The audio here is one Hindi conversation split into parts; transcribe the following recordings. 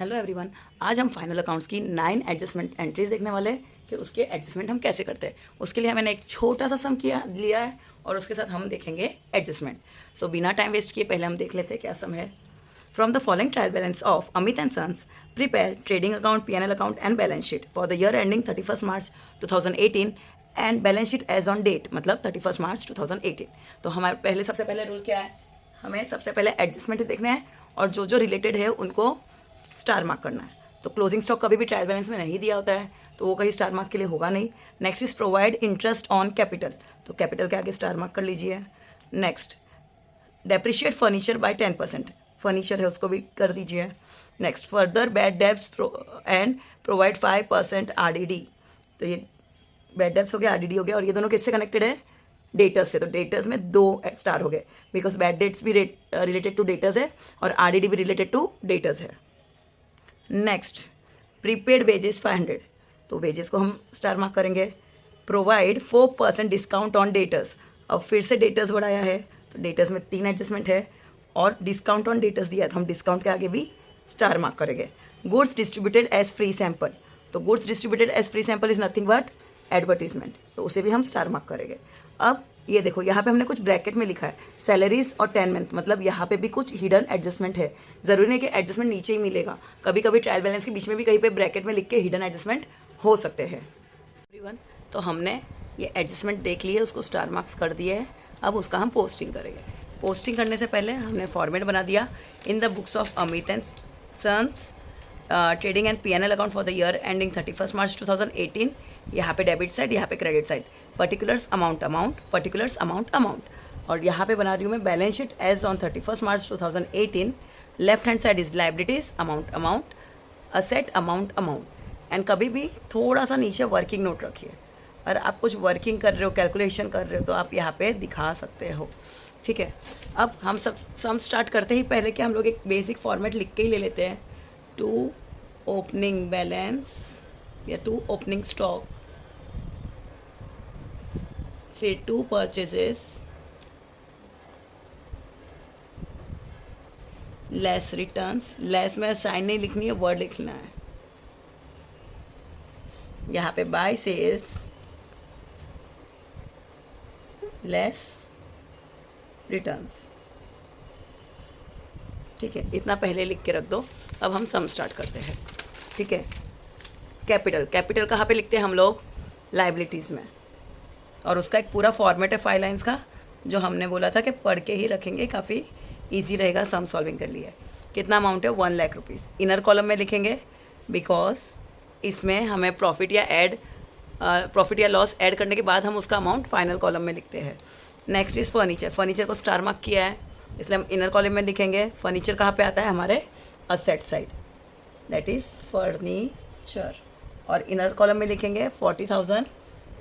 Hello everyone. आज हम फाइनल अकाउंट्स की 9 एडजस्टमेंट एंट्रीज देखने वाले हैं कि उसके एडजस्टमेंट हम कैसे करते हैं। उसके लिए मैंने एक छोटा सा सम लिया है और उसके साथ हम देखेंगे एडजस्टमेंट। सो बिना टाइम वेस्ट किए पहले हम देख लेते हैं क्या सम है। From the following trial balance of Amit and sons prepare trading account, P&L account and balance sheet for the year ending 31 March 2018 and balance sheet as on date, मतलब 31 मार्च 2018। तो हमारे सबसे पहले रूल क्या है, हमें सबसे पहले एडजस्टमेंट देखने हैं और जो जो रिलेटेड है उनको स्टार मार्क करना है। तो क्लोजिंग स्टॉक कभी भी ट्रायल बैलेंस में नहीं दिया होता है तो वो कहीं स्टार मार्क के लिए होगा नहीं। Next is provide interest on capital, तो कैपिटल के आगे स्टार मार्क कर लीजिए। Next depreciate furniture bye 10%, furniture है उसको भी कर दीजिए। Next further bad debts and provide 5% RDD, तो ये बैड डेब्ट्स हो गया, RDD हो गया, और ये दोनों किससे कनेक्टेड है, डेटर्स से। तो डेटर्स में 2 स्टार हो गए बिकॉज बैड डेट्स भी रिलेटेड टू डेटर्स है और RDD भी रिलेटेड टू डेटर्स है। नेक्स्ट प्रीपेड वेजेस 500, तो वेजेस को हम स्टार मार्क करेंगे। प्रोवाइड 4% डिस्काउंट ऑन डेटर्स, अब फिर से डेटर्स बढ़ाया है तो डेटर्स में 3 एडजस्टमेंट है और डिस्काउंट ऑन डेटर्स दिया है तो हम डिस्काउंट के आगे भी स्टार मार्क करेंगे। Goods distributed as free sample, तो goods distributed as free sample is nothing but advertisement, तो उसे भी हम स्टार मार्क करेंगे। अब ये देखो यहाँ पे हमने कुछ ब्रैकेट में लिखा है सैलरीज और 10 मंथ, मतलब यहाँ पे भी कुछ हिडन एडजस्टमेंट है। ज़रूरी नहीं कि एडजस्टमेंट नीचे ही मिलेगा, कभी कभी ट्रायल बैलेंस के बीच में भी कहीं पे ब्रैकेट में लिख के हिडन एडजस्टमेंट हो सकते हैं। एवरीवन, तो हमने ये एडजस्टमेंट देख ली है, उसको स्टार मार्क्स कर दिए है। अब उसका हम पोस्टिंग करेंगे। पोस्टिंग करने से पहले हमने फॉर्मेट बना दिया in the books of Amit and sons trading and P&L account for the year ending 31 March 2018। यहाँ पे डेबिट साइड, यहाँ पे credit side, particulars amount amount, particulars amount amount, और यहाँ पे बना रही हूँ मैं balance sheet as on 31 March 2018। Left hand side is liabilities amount amount, asset amount amount, and कभी भी थोड़ा सा नीचे वर्किंग नोट रखिए। अगर आप कुछ वर्किंग कर रहे हो, कैलकुलेशन कर रहे हो तो आप यहाँ पे दिखा सकते हो, ठीक है। अब हम सम स्टार्ट करते ही पहले क्या हम लोग एक बेसिक फॉर्मेट लिख के ही ले लेते हैं, टू ओपनिंग बैलेंस या टू ओपनिंग स्टॉक, फिर to purchases less returns, less में साइन नहीं लिखनी है, वर्ड लिखना है। यहाँ पे बाय सेल्स लेस रिटर्न्स, ठीक है, इतना पहले लिख के रख दो। अब हम सम स्टार्ट करते हैं, ठीक है। कैपिटल, कैपिटल कहाँ पे लिखते हैं हम लोग, लाइबिलिटीज़ में, और उसका एक पूरा फॉर्मेट है 5 लाइन्स का जो हमने बोला था कि पढ़ के ही रखेंगे, काफ़ी इजी रहेगा सम सॉल्विंग कर लिए। कितना अमाउंट है, 1 लाख रुपीज़। इनर कॉलम में लिखेंगे बिकॉज इसमें हमें प्रॉफिट या लॉस ऐड करने के बाद हम उसका अमाउंट फाइनल कॉलम में लिखते हैं। नेक्स्ट इज़ फर्नीचर, फर्नीचर को स्टार मार्क किया है इसलिए हम इनर कॉलम में लिखेंगे। फर्नीचर कहाँ पे आता है, हमारे asset side, that is furniture, और इनर कॉलम में लिखेंगे 40,000।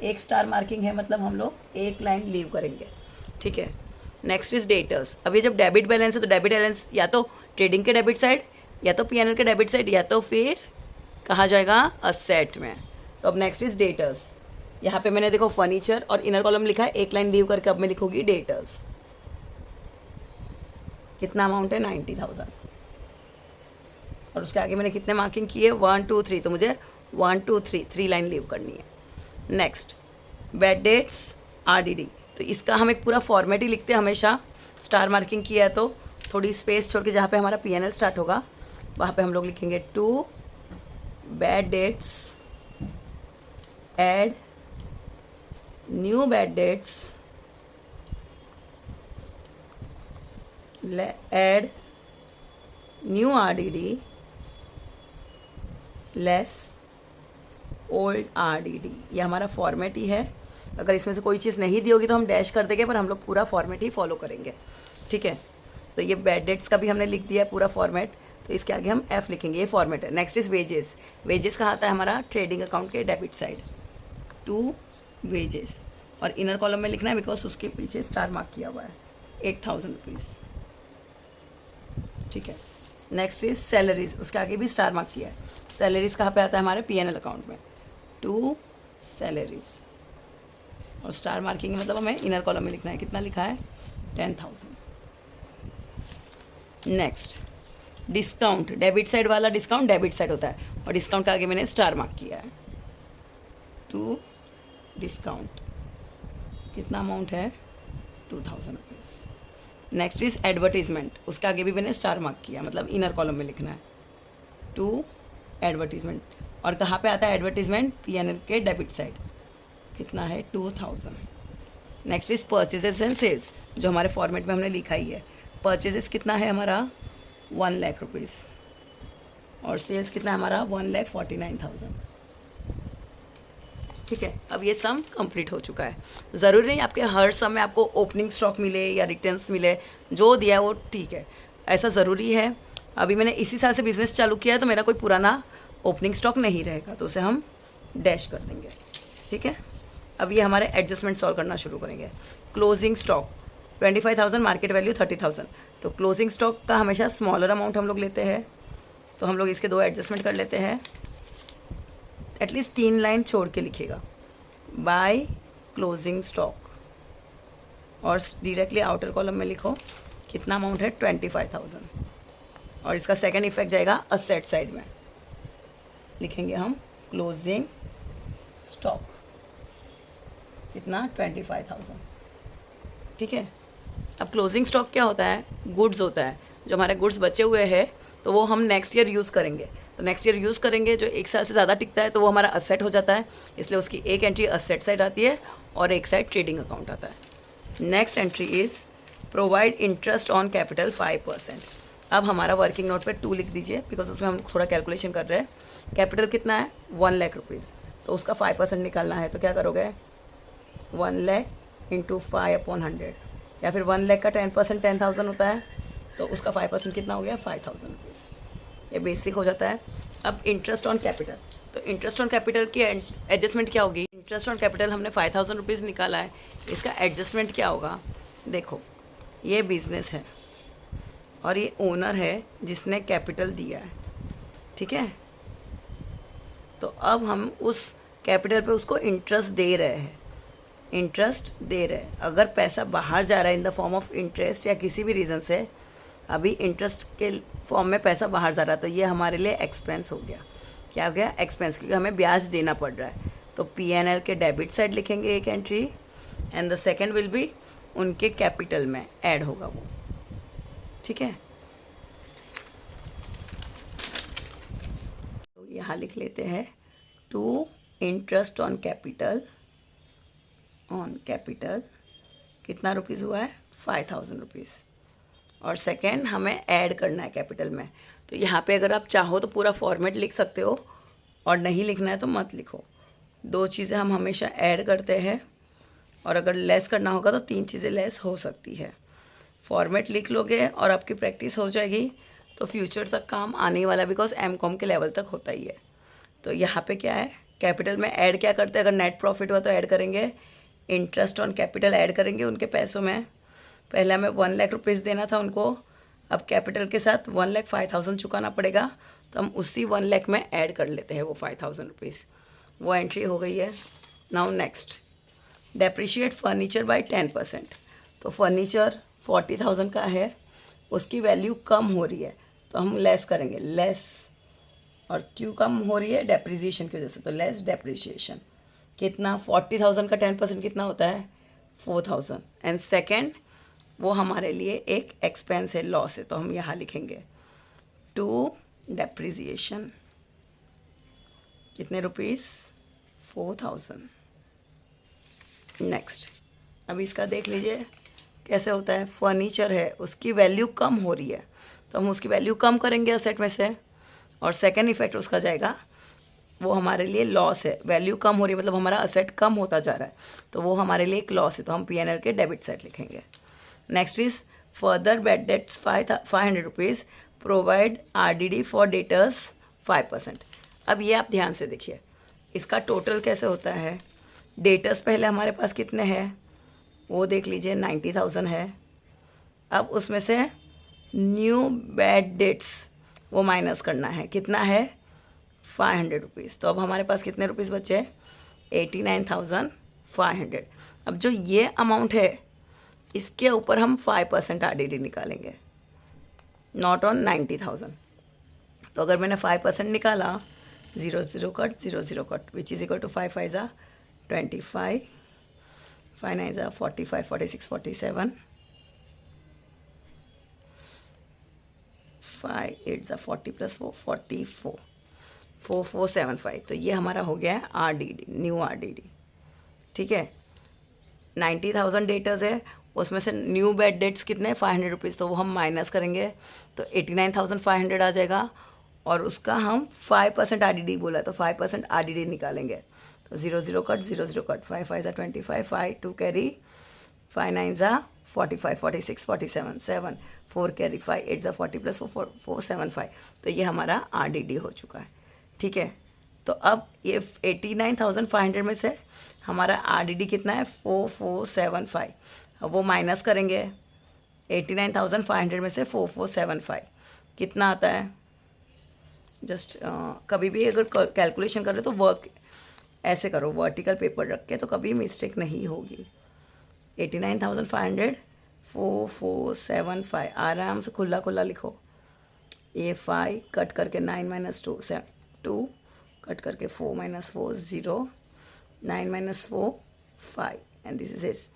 एक स्टार मार्किंग है मतलब हम लोग एक लाइन लीव करेंगे, ठीक है। नेक्स्ट इज डेटर्स, अभी जब डेबिट बैलेंस है तो डेबिट बैलेंस या तो ट्रेडिंग के डेबिट साइड या तो P&L के डेबिट साइड या तो फिर कहाँ जाएगा, असेट में। तो अब नेक्स्ट इज डेटर्स, यहाँ पे मैंने देखो फर्नीचर और इनर कॉलम लिखा है, एक लाइन लीव करके अब मैं लिखूंगी डेटर्स। कितना अमाउंट है, 90,000, और उसके आगे मैंने कितने मार्किंग किए, 1 2 3, तो मुझे 1 2 3 लाइन लीव करनी है। नेक्स्ट बैड डेट्स RDD, तो इसका हम एक पूरा फॉर्मेट ही लिखते हैं हमेशा। स्टार मार्किंग किया है तो थोड़ी स्पेस छोड़ के जहाँ पे हमारा P&L स्टार्ट होगा वहाँ पे हम लोग लिखेंगे to bad debts add new bad debts add new RDD less old RDD, ये हमारा फॉर्मेट ही है। अगर इसमें से कोई चीज़ नहीं दी होगी तो हम डैश कर देंगे, पर हम लोग पूरा फॉर्मेट ही फॉलो करेंगे, ठीक है। तो ये बैड डेट्स का भी हमने लिख दिया है पूरा फॉर्मेट, तो इसके आगे हम F लिखेंगे, ये फॉर्मेट है। नेक्स्ट इज़ वेजेस, वेजेस कहाँ आता है, हमारा ट्रेडिंग अकाउंट के डेबिट साइड, टू वेजेस, और इनर कॉलम में लिखना है बिकॉज उसके पीछे स्टार मार्क किया हुआ है, 8,000 रुपीज़, ठीक है। नेक्स्ट इज सैलरीज, उसके आगे भी स्टार मार्क किया है। सैलरीज कहाँ पे आता है, हमारे P&L अकाउंट में, टू सैलरीज, और स्टार मार्किंग मतलब हमें इनर कॉलम में लिखना है। कितना लिखा है, 10,000। नेक्स्ट डिस्काउंट, डेबिट साइड वाला डिस्काउंट डेबिट साइड होता है, और डिस्काउंट का आगे मैंने स्टार मार्क किया है। टू डिस्काउंट कितना अमाउंट है, 2000 रुपीज़। नेक्स्ट इज एडवर्टीजमेंट, उसके आगे भी मैंने स्टार मार्क किया, मतलब इनर कॉलम में लिखना है टू एडवर्टीजमेंट। और कहाँ पे आता है एडवर्टीजमेंट, पीएनएल के डेबिट साइड, कितना है 2000। Next is purchases and sales, जो हमारे फॉर्मेट में हमने लिखा ही है। परचेजेस कितना है हमारा 1 लाख रुपीज़, और सेल्स कितना है हमारा 1,49,000। ठीक है, अब ये सम कंप्लीट हो चुका है। ज़रूरी नहीं आपके हर सम में आपको ओपनिंग स्टॉक मिले या रिटर्न्स मिले, जो दिया है वो ठीक है, ऐसा ज़रूरी है। अभी मैंने इसी साल से बिज़नेस चालू किया है तो मेरा कोई पुराना ओपनिंग स्टॉक नहीं रहेगा, तो उसे हम डैश कर देंगे। ठीक है, अब ये हमारे एडजस्टमेंट सॉल्व करना शुरू करेंगे। क्लोजिंग स्टॉक 25,000, मार्केट वैल्यू 30,000, तो क्लोजिंग स्टॉक का हमेशा स्मॉलर अमाउंट हम लोग लेते हैं, तो हम लोग इसके 2 एडजस्टमेंट कर लेते हैं। एटलीस्ट 3 लाइन छोड़ के लिखिएगा, बाय क्लोजिंग स्टॉक, और डायरेक्टली आउटर कॉलम में लिखो कितना अमाउंट है 25,000, और इसका सेकंड इफेक्ट जाएगा असेट साइड में, लिखेंगे हम क्लोजिंग स्टॉक कितना 25,000। ठीक है, अब क्लोजिंग स्टॉक क्या होता है, गुड्स होता है, जो हमारे गुड्स बचे हुए हैं तो वो हम नेक्स्ट ईयर यूज़ करेंगे, तो नेक्स्ट ईयर यूज़ करेंगे, जो 1 साल से ज़्यादा टिकता है तो वो हमारा असेट हो जाता है, इसलिए उसकी एक एंट्री असेट साइड आती है और एक साइड ट्रेडिंग अकाउंट आता है। Next entry is provide interest on capital 5%। अब हमारा वर्किंग नोट पे 2 लिख दीजिए, बिकॉज उसमें हम थोड़ा कैलकुलेशन कर रहे हैं। कैपिटल कितना है 1 लाख रुपीज़, तो उसका 5% निकालना है, तो क्या करोगे 1 लाख इंटू 5/100, या फिर 1 लाख का 10% 10,000 होता है, तो उसका 5% कितना हो गया 5,000 रुपीज़। ये बेसिक हो जाता है। अब इंटरेस्ट ऑन कैपिटल, तो इंटरेस्ट ऑन कैपिटल की एडजस्टमेंट क्या होगी, इंटरेस्ट ऑन कैपिटल हमने 5,000 रुपीज़ निकाला है, इसका एडजस्टमेंट क्या होगा, देखो ये बिजनेस है और ये ओनर है जिसने कैपिटल दिया है। ठीक है, तो अब हम उस कैपिटल पे उसको इंटरेस्ट दे रहे हैं, इंटरेस्ट दे रहे हैं। अगर पैसा बाहर जा रहा है in the form of interest या किसी भी रीज़न से अभी इंटरेस्ट के फॉर्म में पैसा बाहर जा रहा है, तो ये हमारे लिए एक्सपेंस हो गया। क्या हो गया एक्सपेंस, क्योंकि हमें ब्याज देना पड़ रहा है। तो पीएनएल के डेबिट साइड लिखेंगे एक entry, and the second will be उनके कैपिटल में ऐड होगा वो। ठीक है, तो यहाँ लिख लेते हैं टू इंटरेस्ट ऑन कैपिटल, कितना रुपीज़ हुआ है 5,000 रुपीज़, और सेकेंड हमें ऐड करना है कैपिटल में। तो यहाँ पे अगर आप चाहो तो पूरा फॉर्मेट लिख सकते हो, और नहीं लिखना है तो मत लिखो। 2 चीज़ें हम हमेशा ऐड करते हैं, और अगर लेस करना होगा तो 3 चीज़ें लेस हो सकती है। फॉर्मेट लिख लोगे और आपकी प्रैक्टिस हो जाएगी तो फ्यूचर तक काम आने वाला, बिकॉज एमकॉम के लेवल तक होता ही है। तो यहाँ पे क्या है, कैपिटल में ऐड क्या करते हैं, अगर नेट प्रॉफिट हुआ तो ऐड करेंगे, इंटरेस्ट ऑन कैपिटल ऐड करेंगे उनके पैसों में। पहले हमें 1 लाख रुपीज़ देना था उनको, अब कैपिटल के साथ 1,05,000 चुकाना पड़ेगा, तो हम उसी 1 लाख में ऐड कर लेते हैं वो 5,000 रुपीज़। वो एंट्री हो गई है। Now next, depreciate furniture bye 10%। तो फर्नीचर 40,000 का है, उसकी वैल्यू कम हो रही है तो हम लेस करेंगे, लेस, और क्यों कम हो रही है, डेप्रिसिएशन की वजह से, तो लेस डेप्रिसिएशन। कितना 40,000 का 10% कितना होता है 4,000, एंड सेकेंड वो हमारे लिए एक एक्सपेंस है, लॉस है, तो हम यहाँ लिखेंगे टू डेप्रिसिएशन कितने रुपीज़ 4,000। नेक्स्ट, अब इसका देख लीजिए कैसे होता है, फर्नीचर है उसकी वैल्यू कम हो रही है तो हम उसकी वैल्यू कम करेंगे असेट में से, और सेकेंड इफेक्ट उसका जाएगा वो हमारे लिए लॉस है। वैल्यू कम हो रही है मतलब हमारा असेट कम होता जा रहा है, तो वो हमारे लिए एक लॉस है, तो हम पीएनएल के डेबिट साइड लिखेंगे। Next is further bad debts 500 rupees, provide RDD for debtors 5%। अब ये आप ध्यान से देखिए इसका टोटल कैसे होता है। डेटर्स पहले हमारे पास कितने हैं वो देख लीजिए 90,000 है। अब उसमें से न्यू बैड डेट्स वो माइनस करना है, कितना है 500 रुपीज़। तो अब हमारे पास कितने रुपीज़ बचे 89,500। अब जो ये अमाउंट है इसके ऊपर हम 5% आरडीडी निकालेंगे, नॉट ऑन 90,000। तो अगर मैंने 5% निकाला, 0 0 cut, 0 0 cut, which is equal to 5 5 ज़ा 25, 5 9 ज़ा 45, 46, 47, 5 8 ज़ा 40 प्लस 4 44, 4475। तो ये हमारा हो गया है RDD, न्यू RDD। ठीक है, 90,000 डेटर्स है, उसमें से न्यू बेड डेट्स कितने हैं 500 रुपीज़, तो वो हम माइनस करेंगे तो 89,500 आ जाएगा। और उसका हम 5% RDD बोला, तो 5% RDD निकालेंगे। तो 0 0 कट, 0 0 कट, 5 5 ज़ा 25, 5 2 कैरी, 5 9 ज़ा 45, 46, 47, 7 4 कैरी, 5 8 ज़ा 40 प्लस 475। तो ये हमारा RDD हो चुका है। ठीक है, तो अब ये 89,500 में से हमारा RDD कितना है 4475। अब वो माइनस करेंगे, 89,500 में से 4475 कितना आता है। जस्ट कभी भी अगर कैलकुलेशन कर रहे तो वर्क ऐसे करो, वर्टिकल पेपर रख के, तो कभी मिस्टेक नहीं होगी। 89,500 4475 आराम से खुला खुला लिखो। ये 5 कट करके 9 माइनस 2 2 कट करके 4 minus 4 0, 9 minus 4 5 and this is it's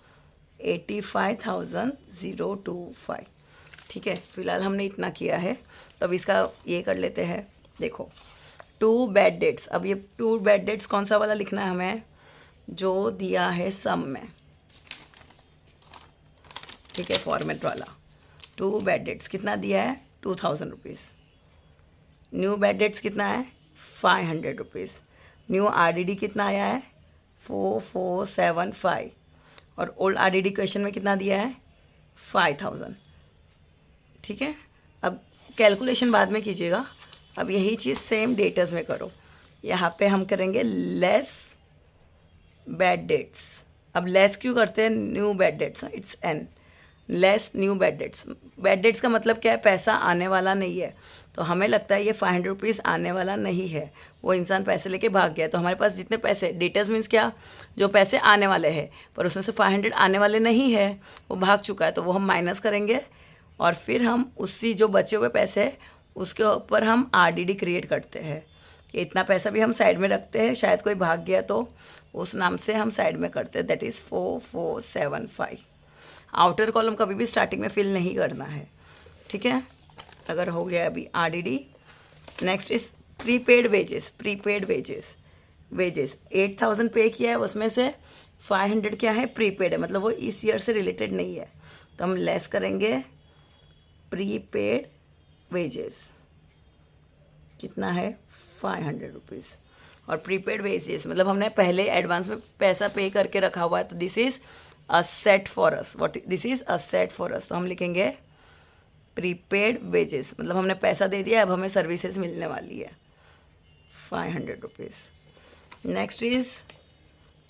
85,025। ठीक है, फिलहाल हमने इतना किया है। तो अब इसका ये कर लेते हैं। देखो 2 बेड डेट्स, अब ये 2 बेड डेट्स कौन सा वाला लिखना है हमें, जो दिया है सम में। ठीक है, फॉर्मेट वाला 2 बेड डेट्स कितना दिया है 2,000 रुपीज़। न्यू बेड डेट्स कितना है 500 रुपीज़। न्यू RDD कितना आया है 4475। और ओल्ड RDD क्वेश्चन में कितना दिया है 5,000। ठीक है, अब कैलकुलेशन बाद में कीजिएगा, अब यही चीज़ सेम डेटर्स में करो। यहाँ पे हम करेंगे लेस बेड डेट्स। अब लेस क्यों करते हैं, new bad debts, it's N, less new bad debts. Bad debts का मतलब क्या है, पैसा आने वाला नहीं है। तो हमें लगता है ये 500 रुपीज़ आने वाला नहीं है, वो इंसान पैसे लेके भाग गया। तो हमारे पास जितने पैसे, डेटर्स मीन्स क्या, जो पैसे आने वाले हैं, पर उसमें से 500 आने वाले नहीं है, वो भाग चुका है। तो वो हम माइनस करेंगे और फिर हम उसी जो बचे हुए पैसे उसके ऊपर हम RDD क्रिएट करते हैं कि इतना पैसा भी हम साइड में रखते हैं, शायद कोई भाग गया तो उस नाम से हम साइड में करते हैं। That is 4475। आउटर कॉलम कभी भी स्टार्टिंग में फिल नहीं करना है। ठीक है, अगर हो गया अभी RDD। Next is prepaid wages. Prepaid wages 8,000 पे किया है, उसमें से 500 क्या है प्रीपेड है, मतलब वो इस ईयर से रिलेटेड नहीं है। तो हम लेस करेंगे प्रीपेड वेजेस, कितना है 500 रुपीज़। और प्रीपेड वेजेस मतलब हमने पहले एडवांस में पैसा पे करके रखा हुआ है, तो this is a set for us. What this is a set for us. तो हम लिखेंगे प्रीपेड वेजेस, मतलब हमने पैसा दे दिया, अब हमें सर्विसेज मिलने वाली है 500 rupees. Next is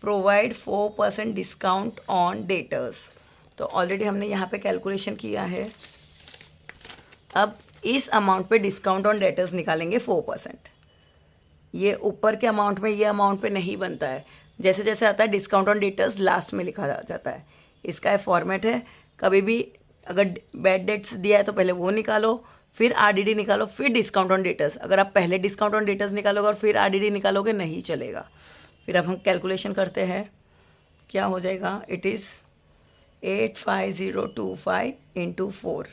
provide 4% discount on debtors. तो ऑलरेडी हमने यहाँ पे कैलकुलेशन किया है। अब इस अमाउंट पे डिस्काउंट ऑन डेटर्स निकालेंगे 4%। ये ऊपर के अमाउंट में, ये अमाउंट पे नहीं बनता है। जैसे जैसे आता है डिस्काउंट ऑन डेटर्स लास्ट में लिखा जाता है। इसका फॉर्मेट है, कभी भी अगर बेड डेट्स दिया है तो पहले वो निकालो, फिर RDD निकालो, फिर डिस्काउंट ऑन डेटर्स। अगर आप पहले डिस्काउंट ऑन डेटर्स निकालोगे और फिर RDD निकालोगे नहीं चलेगा। फिर अब हम कैलकुलेशन करते हैं, क्या हो जाएगा, इट इज़ 85025 इंटू 4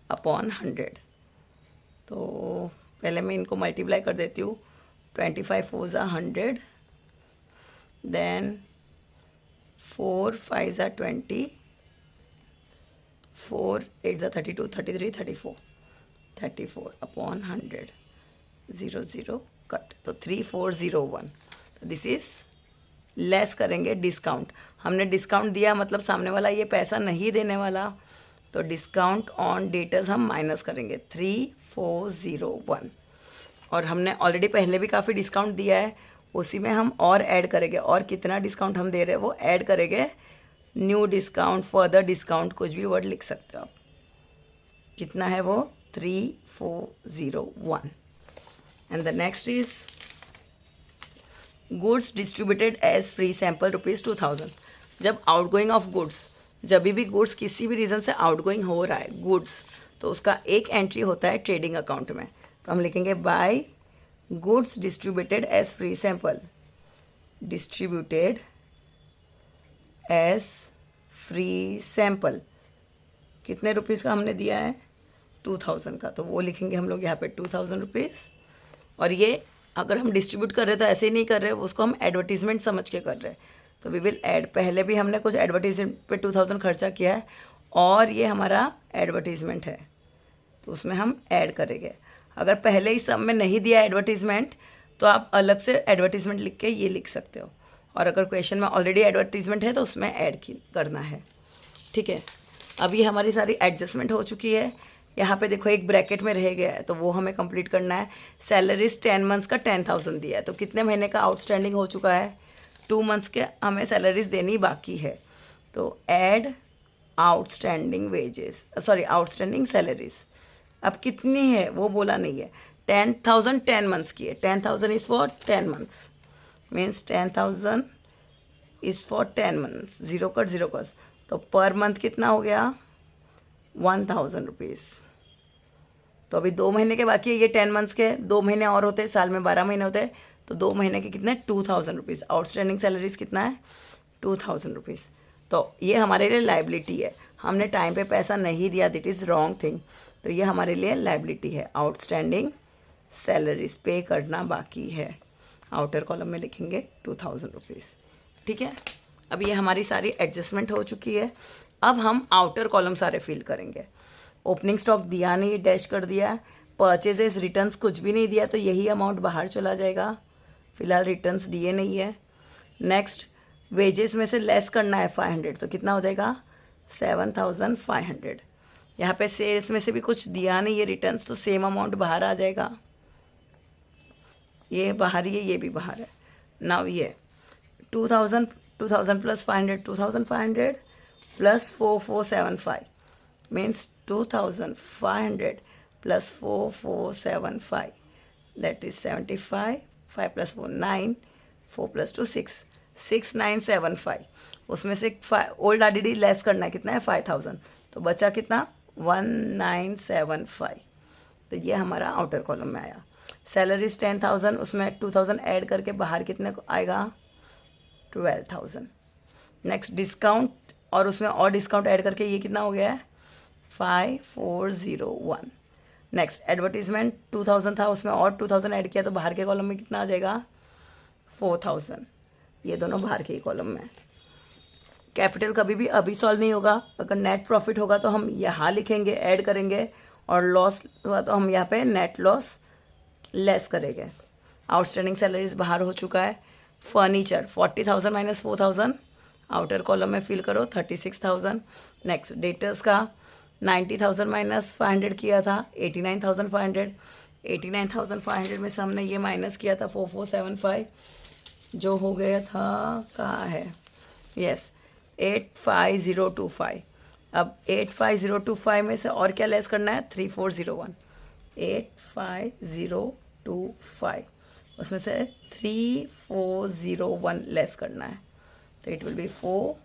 अपॉन 100। तो पहले मैं इनको मल्टीप्लाई कर देती हूँ। 25 4 ज़ा 100, देन 4 5 ज़ा 20, 4 8 ज़ा 32, 33 34 अपॉन 100, 0 0 कट, तो 3401। तो दिस इज़ लेस करेंगे डिस्काउंट। हमने डिस्काउंट दिया, मतलब सामने वाला ये पैसा नहीं देने वाला, तो डिस्काउंट ऑन डेटर्स हम माइनस करेंगे 3401। और हमने ऑलरेडी पहले भी काफ़ी डिस्काउंट दिया है, उसी में हम और ऐड करेंगे। और कितना डिस्काउंट हम दे रहे हैं वो ऐड करेंगे। न्यू डिस्काउंट, फर्दर डिस्काउंट, कुछ भी वर्ड लिख सकते हो आप। कितना है वो 3401। And the next is goods distributed as free sample ₹2000। जब आउटगोइंग ऑफ गुड्स, जब भी गुड्स किसी भी रीज़न से आउटगोइंग हो रहा है गुड्स, तो उसका एक एंट्री होता है ट्रेडिंग अकाउंट में। तो तो हम लिखेंगे by goods distributed as free sample, distributed as free sample कितने रुपीज़ का हमने दिया है, 2000 का, तो वो लिखेंगे हम लोग यहाँ पे 2000 रुपीज़। और ये अगर हम डिस्ट्रीब्यूट कर रहे हैं तो ऐसे ही नहीं कर रहे, उसको हम एडवर्टीजमेंट समझ के कर रहे हैं। तो वी विल ऐड, पहले भी हमने कुछ एडवर्टीजमेंट पे 2000 खर्चा किया है और ये हमारा एडवर्टीजमेंट है, तो उसमें हम ऐड करेंगे। अगर पहले ही सब में नहीं दिया एडवर्टीजमेंट तो आप अलग से एडवर्टीजमेंट लिख के ये लिख सकते हो, और अगर क्वेश्चन में ऑलरेडी एडवर्टीजमेंट है तो उसमें ऐड करना है। ठीक है, अब ये हमारी सारी एडजस्टमेंट हो चुकी है। यहाँ पे देखो एक ब्रैकेट में रह गया है तो वो हमें कंप्लीट करना है। सैलरीज 10 मंथ्स का 10,000 दिया है, तो कितने महीने का आउटस्टैंडिंग हो चुका है, 2 मंथ्स के हमें सैलरीज देनी बाकी है। तो add outstanding wages, sorry outstanding salaries, अब कितनी है वो बोला नहीं है। 10,000 10 मंथ्स की है, 10,000 is for 10 months, means 10,000 is for 10 months, zero cut, तो पर मंथ कितना हो गया, 1,000 रुपीज़। तो अभी 2 महीने के बाकी है, ये 10 मंथ्स के, 2 महीने और होते हैं, साल में 12 महीने होते हैं, तो 2 महीने के कितने, 2,000 रुपीज़। आउटस्टैंडिंग सैलरीज कितना है, 2,000 रुपीज़। तो ये हमारे लिए लाइबिलिटी है, हमने टाइम पे पैसा नहीं दिया, दिट इज़ रॉन्ग थिंग, तो ये हमारे लिए लाइबिलिटी है। आउटस्टैंडिंग सैलरीज पे करना बाकी है, आउटर कॉलम में लिखेंगे 2,000 रुपीज़। ठीक है, अब ये हमारी सारी एडजस्टमेंट हो चुकी है। अब हम आउटर कॉलम सारे फिल करेंगे। ओपनिंग स्टॉक दिया नहीं, डैश कर दिया। परचेजेस रिटर्न्स कुछ भी नहीं दिया, तो यही अमाउंट बाहर चला जाएगा, फिलहाल रिटर्न्स दिए नहीं है। नेक्स्ट वेजेस में से लेस करना है 500, तो कितना हो जाएगा, 7,500। यहाँ पे सेल्स में से भी कुछ दिया नहीं है रिटर्न्स, तो सेम अमाउंट बाहर आ जाएगा, ये बाहर ही है, ये भी बाहर है। नाउ ये 2,000 plus 500, 2,500 plus 4,475 means 2,500 plus 4,475, that is 75, 5 plus 4 9, 4 plus 2 6, 6,975। उसमें से ओल्ड आरडीडी लेस करना है, कितना है 5,000, तो बचा कितना 1,975। तो ये हमारा आउटर कॉलम में आया। सैलरीज 10,000, उसमें 2,000 ऐड करके बाहर कितने को आएगा, 12,000। नेक्स्ट डिस्काउंट, और उसमें और डिस्काउंट ऐड करके ये कितना हो गया है, 5,401। नेक्स्ट एडवर्टीजमेंट 2,000 था, उसमें और 2,000 ऐड किया, तो बाहर के कॉलम में कितना आ जाएगा, 4,000। ये दोनों बाहर के ही कॉलम में। कैपिटल कभी भी अभी सॉल्व नहीं होगा, अगर नेट प्रॉफिट होगा तो हम यहाँ लिखेंगे, ऐड करेंगे, और लॉस हुआ तो हम यहाँ पे नेट लॉस लेस करेंगे। आउटस्टैंडिंग सैलरीज बाहर हो चुका है। फर्नीचर 40,000 माइनस 4,000, आउटर कॉलम में फिल करो 36,000। नेक्स्ट डेटर्स का 90,000 माइनस 500 किया था, 89,500। 89,500 में से हमने ये माइनस किया था 4,475, जो हो गया था, कहाँ है, यस 85025। अब 85025 में से और क्या लेस करना है, 3,401। 85025 उसमें से 3,401 लेस करना है, तो इट विल बी 4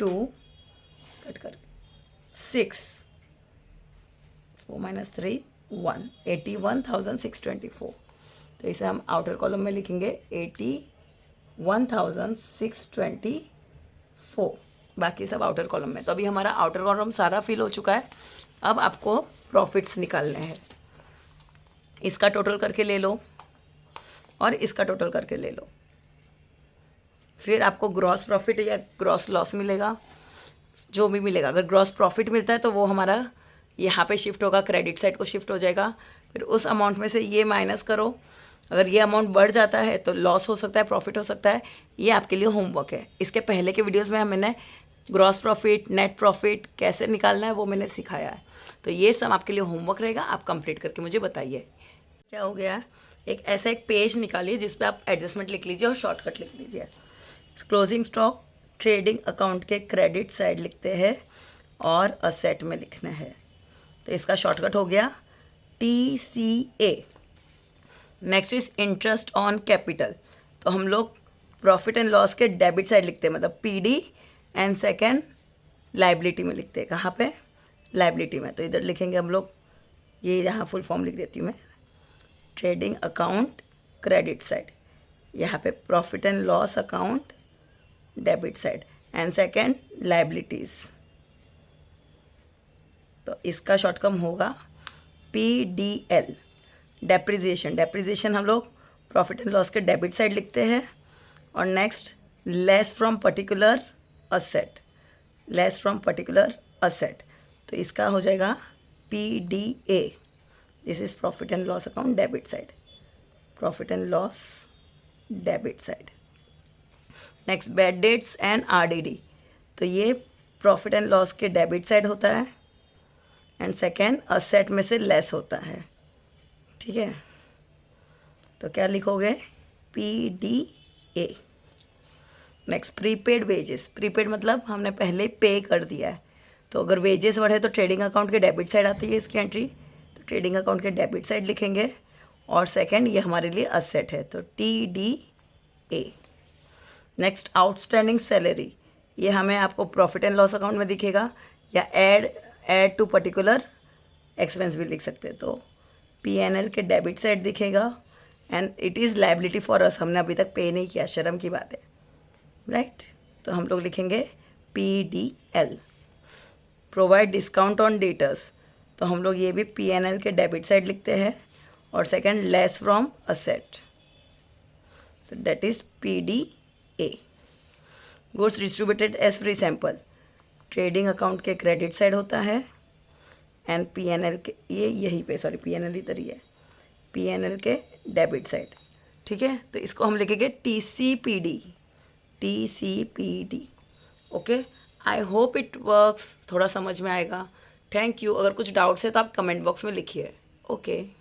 2 कट कर 6 4 माइनस 3 1, 81,624। तो इसे हम आउटर कॉलम में लिखेंगे 81,624, बाकी सब आउटर कॉलम में। तो अभी हमारा आउटर कॉलम सारा फिल हो चुका है। अब आपको प्रॉफिट्स निकालने हैं, इसका टोटल करके ले लो और इसका टोटल करके ले लो, फिर आपको ग्रॉस प्रॉफिट या ग्रॉस लॉस मिलेगा, जो भी मिलेगा। अगर ग्रॉस प्रॉफिट मिलता है तो वो हमारा यहाँ पे शिफ्ट होगा, क्रेडिट साइड को शिफ्ट हो जाएगा। फिर उस अमाउंट में से ये माइनस करो, अगर ये अमाउंट बढ़ जाता है तो लॉस हो सकता है, प्रॉफिट हो सकता है। ये आपके लिए होमवर्क है। इसके पहले के वीडियोज़ में मैंने ग्रॉस प्रॉफिट, नेट प्रॉफिट कैसे निकालना है वो मैंने सिखाया है, तो ये सब आपके लिए होमवर्क रहेगा। आप कंप्लीट करके मुझे बताइए क्या हो गया। एक ऐसा एक पेज निकालिए जिस पे आप एडजस्टमेंट लिख लीजिए और शॉर्टकट लिख लीजिए। क्लोजिंग स्टॉक ट्रेडिंग अकाउंट के क्रेडिट साइड लिखते हैं और असेट में लिखना है, तो इसका शॉर्टकट हो गया TCA। Next is interest on capital, तो हम लोग प्रॉफिट एंड लॉस के डेबिट साइड लिखते हैं, मतलब PD, एंड सेकेंड लाइबिलिटी में लिखते हैं। कहाँ पे, लाइबिलिटी में। तो इधर लिखेंगे हम लोग, ये यहाँ फुल फॉर्म लिख देती हूँ मैं, ट्रेडिंग अकाउंट क्रेडिट साइड, यहाँ पे profit and loss account debit side, and second liabilities. तो इसका शॉर्ट फॉर्म होगा PDL, डेप्रिसिएशन। डेप्रिसिएशन हम लोग प्रॉफिट एंड लॉस के डेबिट साइड लिखते हैं। और next less from particular asset, less from particular asset, तो इसका हो जाएगा PDA। This is profit and loss account debit side, profit and loss debit side. Next bad debts and RDD, तो ये प्रॉफिट एंड लॉस के डेबिट साइड होता है एंड सेकेंड असेट में से लेस होता है। ठीक है, तो क्या लिखोगे? PDA। Next prepaid wages. Prepaid मतलब हमने पहले पे कर दिया है, तो अगर वेजेस बढ़े तो ट्रेडिंग अकाउंट के डेबिट साइड आती है इसकी एंट्री, तो ट्रेडिंग अकाउंट के डेबिट साइड लिखेंगे। और सेकेंड ये हमारे लिए असेट है, तो TDA। नेक्स्ट आउटस्टैंडिंग सैलरी, ये हमें आपको प्रॉफिट एंड लॉस अकाउंट में दिखेगा या ऐड टू पर्टिकुलर एक्सपेंस भी लिख सकते हैं, तो PNL के डेबिट साइड दिखेगा and it is liability for us, हमने अभी तक पे नहीं किया, शर्म की बात है, राइट। तो हम लोग लिखेंगे PDL। Provide discount on debtors, तो हम लोग ये भी PNL के डेबिट साइड लिखते हैं। और सेकेंड लेस फ्रॉम असेट, तो that is PDA। Goods distributed as free sample, trading account के क्रेडिट साइड होता है एंड PNL के ये यहीं पे, सॉरी PNL इधर ही है, PNL के डेबिट साइड। ठीक है, तो इसको हम लिखेंगे TCPD। Okay, I hope it works, थोड़ा समझ में आएगा। Thank you. अगर कुछ डाउट्स है तो आप कमेंट बॉक्स में लिखिए। ओके।